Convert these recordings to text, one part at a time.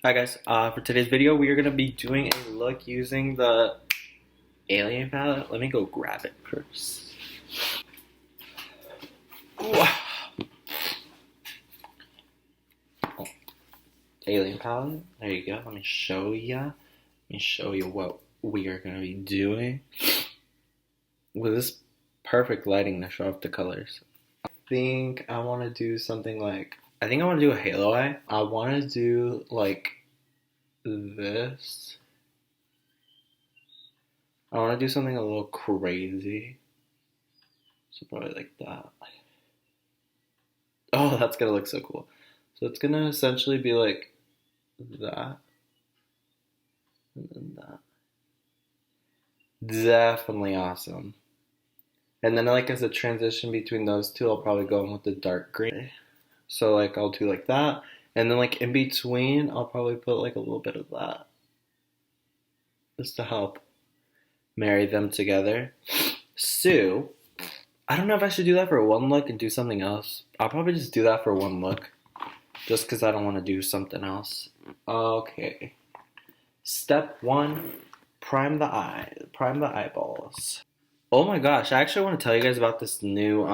Hi guys, for today's video we are going to be doing a look using the Alien palette. Let me go grab it first. Ooh. Oh, Alien palette, there you go. Let me show you what we are going to be doing with this perfect lighting to show off the colors. I think I want to do something like, I think I want to do a halo eye. I want to do like this. I want to do something a little crazy. So probably like that. Oh, that's gonna look so cool. So it's gonna essentially be like that. And then that. Definitely awesome. And then like as a transition between those two, I'll probably go in with the dark green. So like I'll do like that. And then like in between, I'll probably put like a little bit of that. Just to help marry them together. So, I don't know if I should do that for one look and do something else. I'll probably just do that for one look. Just because I don't want to do something else. Okay. Step 1. Prime the eye. Prime the eyeballs. Oh my gosh, I actually want to tell you guys about this new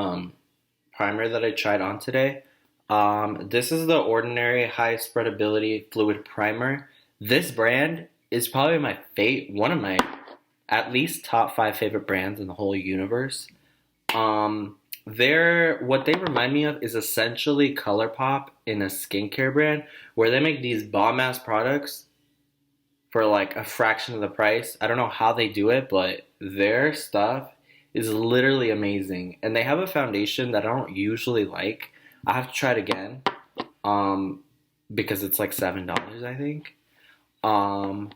primer that I tried on today. This is the Ordinary High Spreadability Fluid Primer. This brand is probably one of my at least top 5 favorite brands in the whole universe. What they remind me of is essentially ColourPop in a skincare brand where they make these bomb-ass products for like a fraction of the price. I don't know how they do it, but their stuff is literally amazing. And they have a foundation that I don't usually like. I have to try it again because it's like $7, I think. And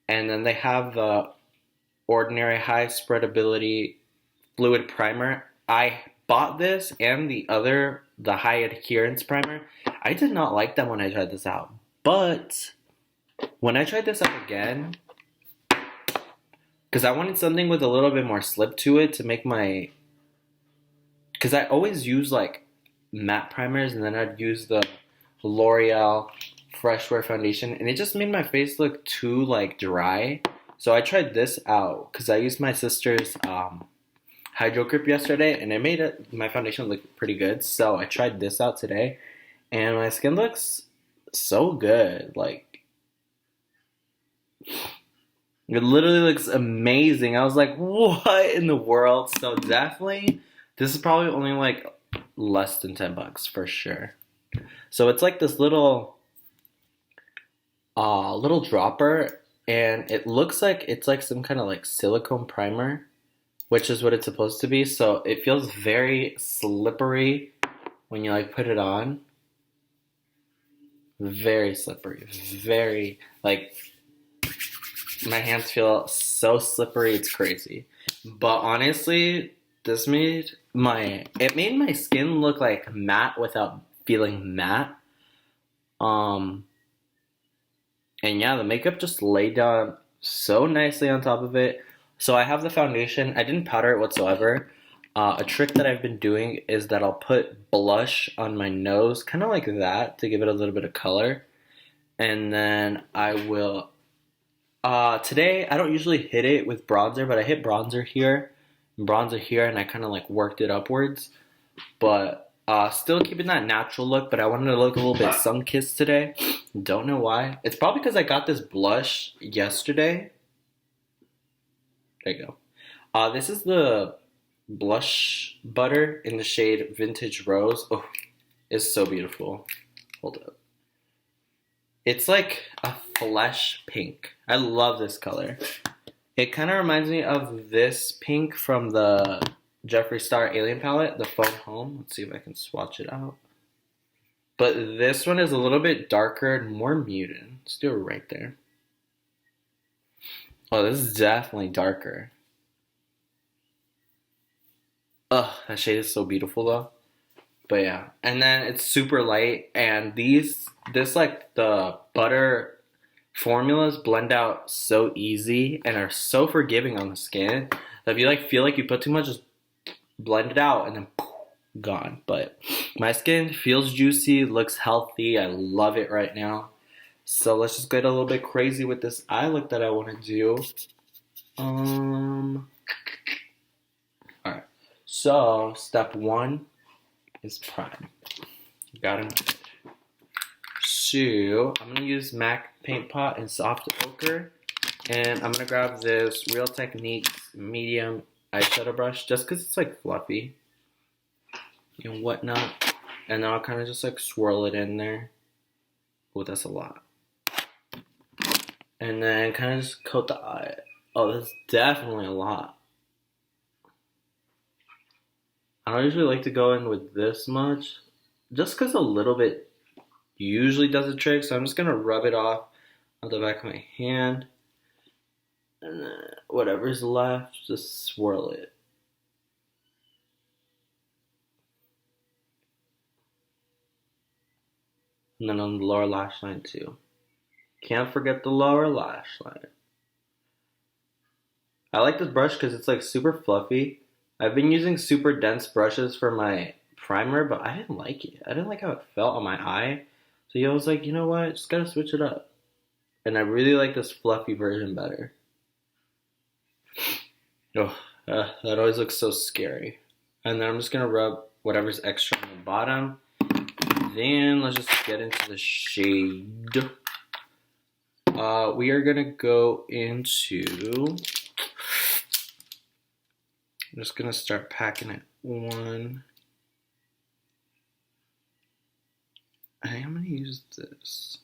then they have the Ordinary High Spreadability Fluid Primer. I bought this and the High Adherence Primer. I did not like them when I tried this out. But when I tried this out again, because I wanted something with a little bit more slip to it to make my... Because I always use like matte primers and then I'd use the L'Oreal Fresh Wear Foundation. And it just made my face look too like dry. So I tried this out because I used my sister's Hydro Grip yesterday and it made my foundation look pretty good. So I tried this out today and my skin looks so good. Like, it literally looks amazing. I was like, what in the world? So definitely, this is probably only like less than $10 for sure. So it's like this little dropper. And it looks like it's like some kind of like silicone primer, which is what it's supposed to be. So it feels very slippery when you like put it on. Very slippery. Very like my hands feel so slippery, it's crazy. But honestly, it made my skin look like matte without feeling matte. And yeah, the makeup just laid down so nicely on top of it. So I have the foundation. I didn't powder it whatsoever. A trick that I've been doing is that I'll put blush on my nose, kind of like that, to give it a little bit of color. And then I will... today, I don't usually hit it with bronzer, but I hit bronzer here, and I kind of like worked it upwards. But still keeping that natural look, but I wanted to look a little bit sun-kissed today. Don't know why. It's probably because I got this blush yesterday. There you go. This is the blush butter in the shade Vintage Rose. Oh, it's so beautiful. Hold up. It's like a flesh pink. I love this color. It kind of reminds me of this pink from the Jeffree Star Alien palette, the Phone Home. Let's see if I can swatch it out. But this one is a little bit darker and more muted. Let's do it right there. Oh, this is definitely darker. Ugh, that shade is so beautiful though. But yeah, and then it's super light, and this like the butter formulas blend out so easy and are so forgiving on the skin that if you like feel like you put too much, just blend it out and then gone. But my skin feels juicy, looks healthy. I love it right now. So let's just get a little bit crazy with this eye look that I want to do. Alright. So step one is prime. Got him. So I'm gonna use MAC Paint Pot in soft ochre, and I'm gonna grab this Real Techniques medium eyeshadow brush just because it's like fluffy and whatnot, and then I'll kind of just like swirl it in there. Oh, that's a lot. And then kind of just coat the eye. Oh, that's definitely a lot. I don't usually like to go in with this much, just because a little bit usually does the trick. So I'm just gonna rub it off on the back of my hand, and then whatever's left, just swirl it. And then on the lower lash line too. Can't forget the lower lash line. I like this brush because it's like super fluffy. I've been using super dense brushes for my primer, but I didn't like it. I didn't like how it felt on my eye. So I was like, you know what? Just gotta switch it up. And I really like this fluffy version better. Oh, that always looks so scary. And then I'm just gonna rub whatever's extra on the bottom. Then let's just get into the shade. We are gonna go into, I'm just gonna start packing it one. I think I'm gonna use this.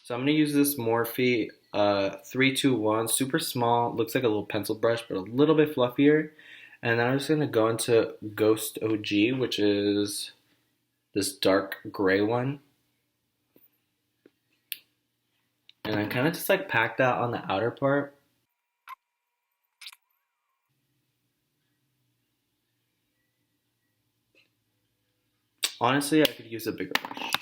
So I'm gonna use this Morphe 321, super small, looks like a little pencil brush, but a little bit fluffier. And then I'm just gonna go into Ghost OG, which is this dark gray one. And then kind of just like pack that on the outer part. Honestly, I could use a bigger brush.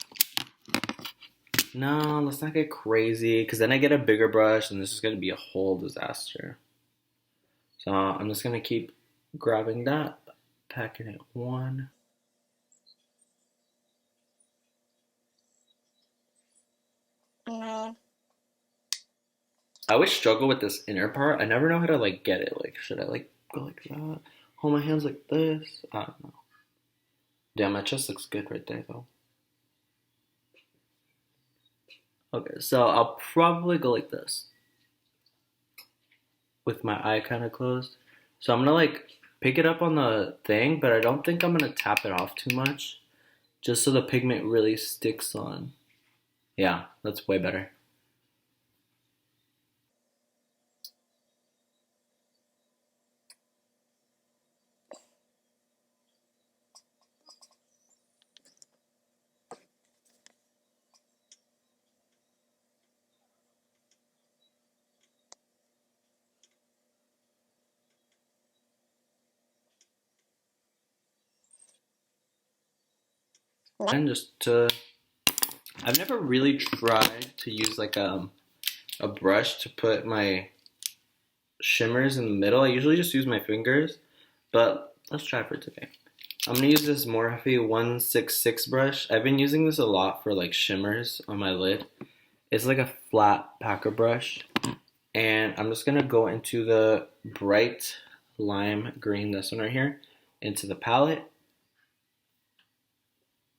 No, let's not get crazy, because then I get a bigger brush and this is going to be a whole disaster. So I'm just going to keep grabbing that, packing it one. I always struggle with this inner part. I never know how to like get it. Like, should I like go like that? Hold my hands like this? I don't know. Damn, my chest looks good right there though. Okay, so I'll probably go like this with my eye kind of closed. So I'm gonna like pick it up on the thing, but I don't think I'm gonna tap it off too much, just so the pigment really sticks on. Yeah, that's way better. And I've never really tried to use like a brush to put my shimmers in the middle. I usually just use my fingers, but let's try for today. I'm gonna use this Morphe 166 brush. I've been using this a lot for like shimmers on my lid. It's like a flat packer brush. And I'm just gonna go into the bright lime green, this one right here, into the palette.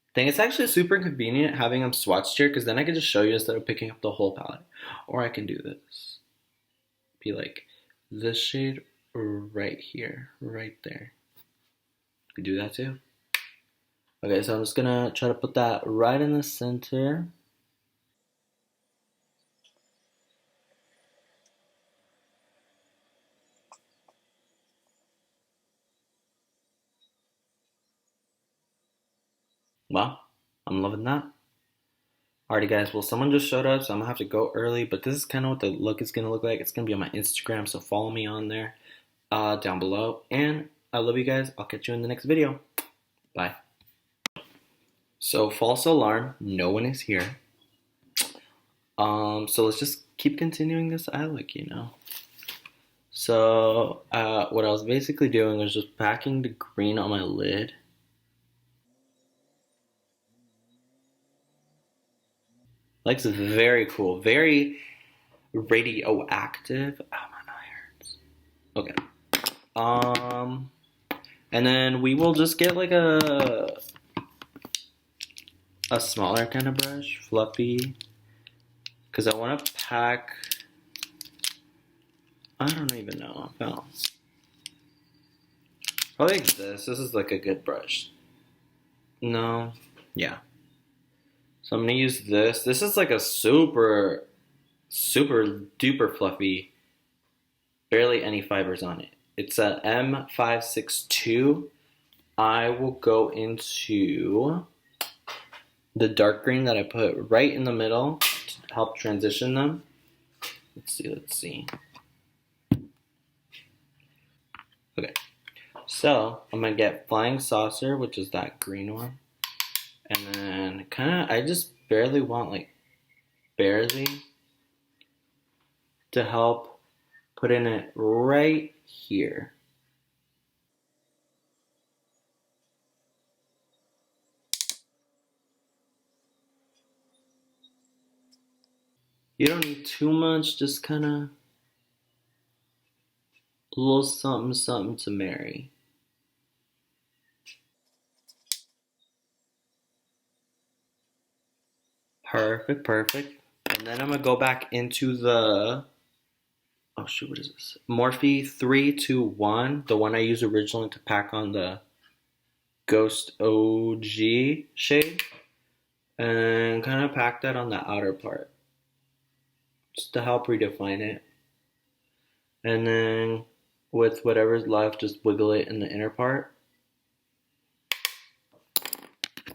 I think it's actually super convenient having them swatched here, because then I can just show you instead of picking up the whole palette. Or I can do this. Be like this shade right here, right there. You can do that too. Okay, so I'm just gonna try to put that right in the center. Wow, I'm loving that. Alrighty guys, well someone just showed up, so I'm gonna have to go early, but this is kind of what the look is gonna look like. It's gonna be on my Instagram, so follow me on there down below. And I love you guys. I'll catch you in the next video. Bye. So false alarm, no one is here. So let's just keep continuing this eye look, you know. So what I was basically doing was just packing the green on my lid. Like it's very cool, very radioactive. Oh my irons. Okay. And then we will just get like a smaller kind of brush, fluffy, because I want to pack. I don't even know. I found probably like this. This is like a good brush. No, yeah. So I'm gonna use this. This is like a super, super duper fluffy. Barely any fibers on it. It's a M562. I will go into the dark green that I put right in the middle to help transition them. Let's see. Okay, so I'm gonna get Flying Saucer, which is that green one. And then I just barely want, like, barely to help put in it right here. You don't need too much, just kind of a little something, something to marry. Perfect, perfect. And then I'm gonna go back into the, oh shoot, what is this? Morphe 321, the one I used originally to pack on the Ghost OG shade, and kind of pack that on the outer part just to help redefine it. And then with whatever's left, just wiggle it in the inner part.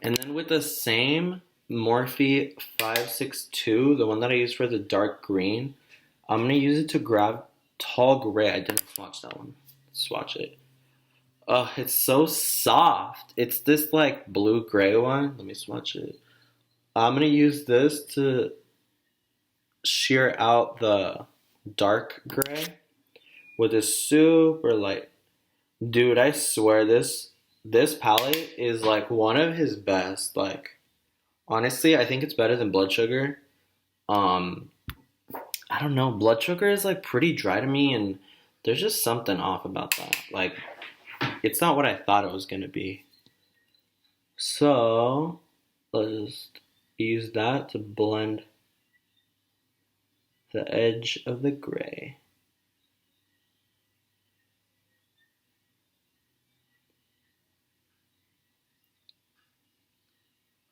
And then with the same Morphe 562, the one that I used for the dark green, I'm going to use it to grab Tall Gray. I didn't swatch that one. Swatch it. Oh, it's so soft. It's this like blue gray one. Let me swatch it. I'm going to use this to shear out the dark gray with a super light. Dude, I swear this palette is like one of his best. Like, honestly, I think it's better than Blood Sugar. Um, I don't know. Blood Sugar is like pretty dry to me, and there's just something off about that. Like, it's not what I thought it was gonna be. So let's just use that to blend the edge of the gray.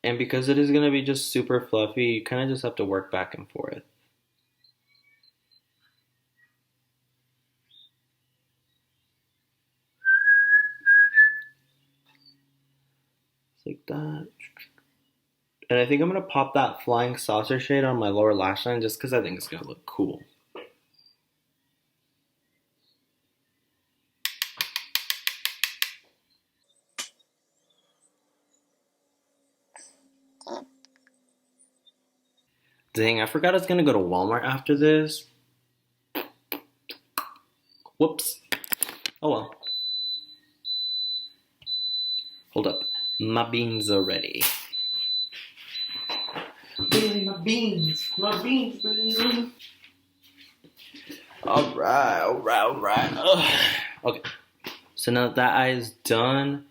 And because it is gonna be just super fluffy, you kind of just have to work back and forth. Like that. And I think I'm gonna pop that Flying Saucer shade on my lower lash line just because I think it's gonna look cool. Dang, I forgot I was gonna go to Walmart after this. Whoops. Oh well. Hold up. My beans are ready. Baby, my beans. My beans, baby. Alright, alright, alright. Ugh. Okay. So now that eye is done.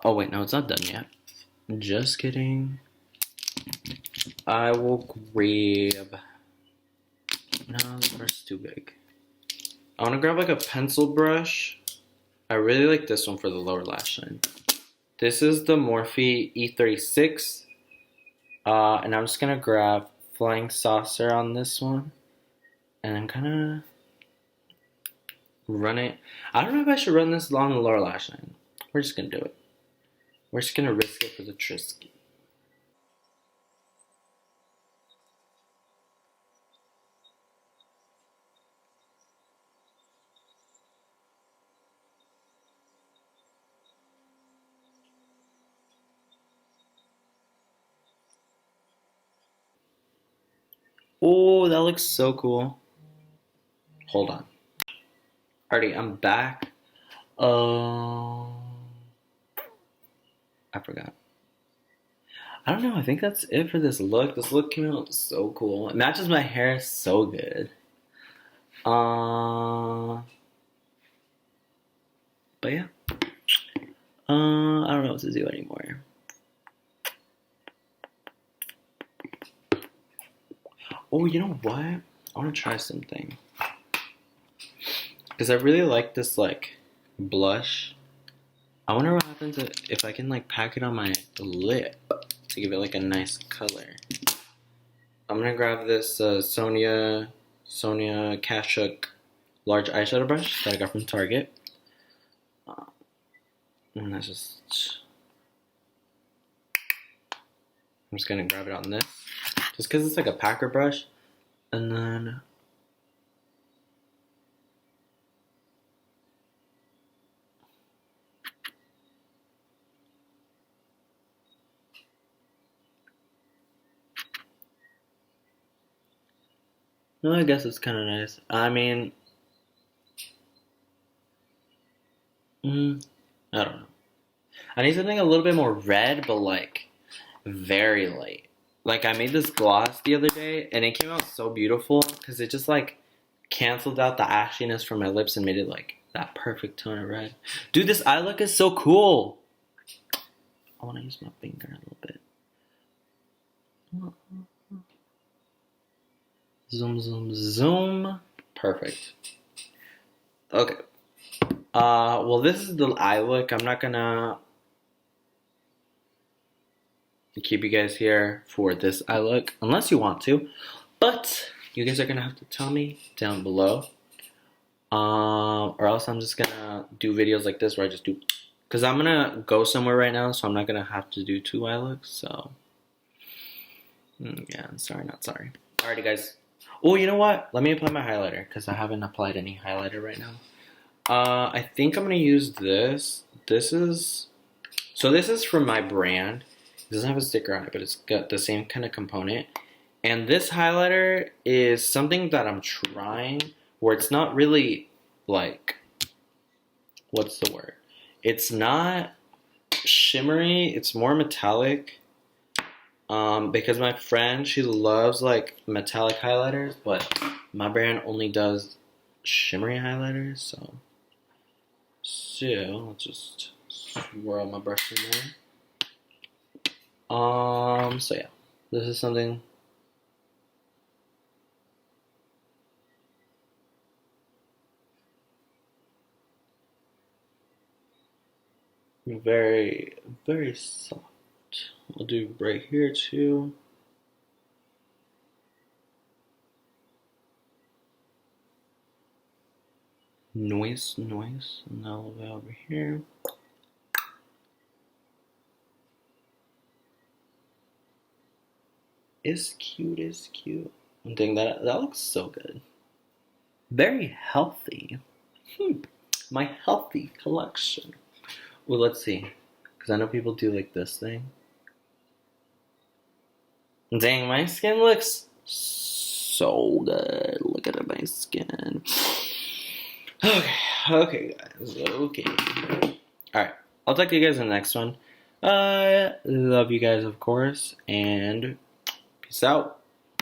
Oh wait, no, it's not done yet. Just kidding. I will grab. No, the brush is too big. I want to grab like a pencil brush. I really like this one for the lower lash line. This is the Morphe E36. And I'm just going to grab Flying Saucer on this one. And then kind of run it. I don't know if I should run this along the lower lash line. We're just going to do it. We're just going to risk it for the Trisky. Oh, that looks so cool. Hold on. Alrighty, I'm back. I forgot. I don't know. I think that's it for this look. This look came out so cool. It matches my hair so good. But yeah. I don't know what to do anymore. Oh, you know what? I want to try something. Because I really like this, like, blush. I wonder what happens if I can, like, pack it on my lip to give it, like, a nice color. I'm gonna grab this Sonia Kashuk large eyeshadow brush that I got from Target. And that's just... I'm just gonna grab it on this. Just because it's like a packer brush. And then... No, I guess it's kind of nice. I mean... I don't know. I need something a little bit more red, but like very light. Like I made this gloss the other day and it came out so beautiful because it just like canceled out the ashiness from my lips and made it like that perfect tone of red. Dude, this eye look is so cool. I want to use my finger a little bit. Zoom, zoom, zoom. Perfect. Okay. Well, this is the eye look. I'm not gonna keep you guys here for this eye look, unless you want to. But you guys are gonna have to tell me down below. Or else I'm just gonna do videos like this where I just do, because I'm gonna go somewhere right now, so I'm not gonna have to do 2 eye looks. So yeah, sorry, not sorry. Alrighty, guys. Oh, you know what? Let me apply my highlighter because I haven't applied any highlighter right now. I think I'm gonna use this. This is from my brand. It doesn't have a sticker on it, but it's got the same kind of component. And this highlighter is something that I'm trying, where it's not really like, what's the word? It's not shimmery. It's more metallic. Because my friend, she loves like metallic highlighters, but my brand only does shimmery highlighters. So let's just swirl my brush in there. So yeah, this is something very, very soft. I'll do right here too. Noise, and now we'll go over here. It's cute. I'm thinking that looks so good. Very healthy. My healthy collection. Well, let's see. Because I know people do like this thing. Dang, my skin looks so good. Look at my skin. Okay, guys. Okay. Alright. I'll talk to you guys in the next one. Love you guys, of course. And peace out.